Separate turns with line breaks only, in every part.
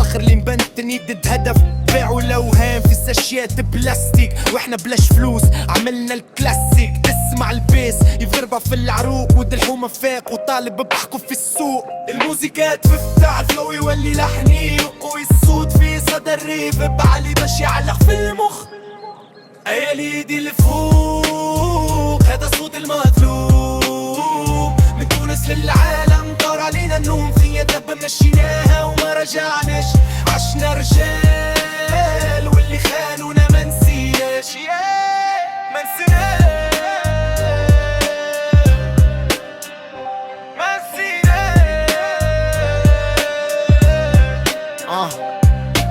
اخر اللي نبنت ندد هدف بيعوا الاوهام في ساشيات بلاستيك واحنا بلاش فلوس عملنا الكلاسيك. تسمع البيس يضربها في العروق والحومه فاق وطالب بحقه في السوق. الموسيقى تفتح الفلو يولي لحني وقوي الصوت في صدى الريف بعلي باش يعلق في المخ. ايالي دي الفوق هذا صوت المظلوم من تونس للعالم طار علينا النوم. في دب مشيناها وما رجعناش عشنا رجال واللي خانونا ما نسيناش ما نسيناش ما نسيناش.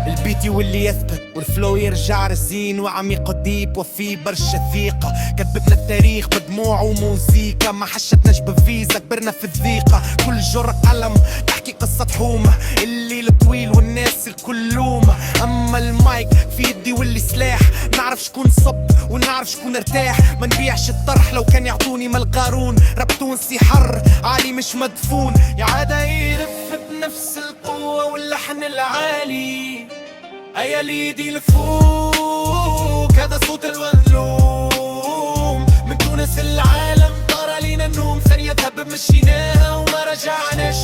البيت يولي يثبت والفلو يرجع رزين وعميق وديب وفي برشا ثقة. كتبنا التاريخ بدموع وموسيقى ما حشتناش بفيزا كبرنا في الضيقة. كل جرة قلم تحكي قصة حومة الليل طويل والناس الكلومة. أما المايك في يدي واللي سلاح نعرف شكون صب ونعرف شكون ارتاح. ما نبيعش الطرح لو كان يعطوني ما القارون. راب تونسي حر عالي مش مدفون يا عادة يلف بنفس القوة واللحن العالي. ايالي دي الفوق هذا صوت المظلوم من تونس العالم طار علينا النوم. ثانية ذهب مشيناها وما رجعناش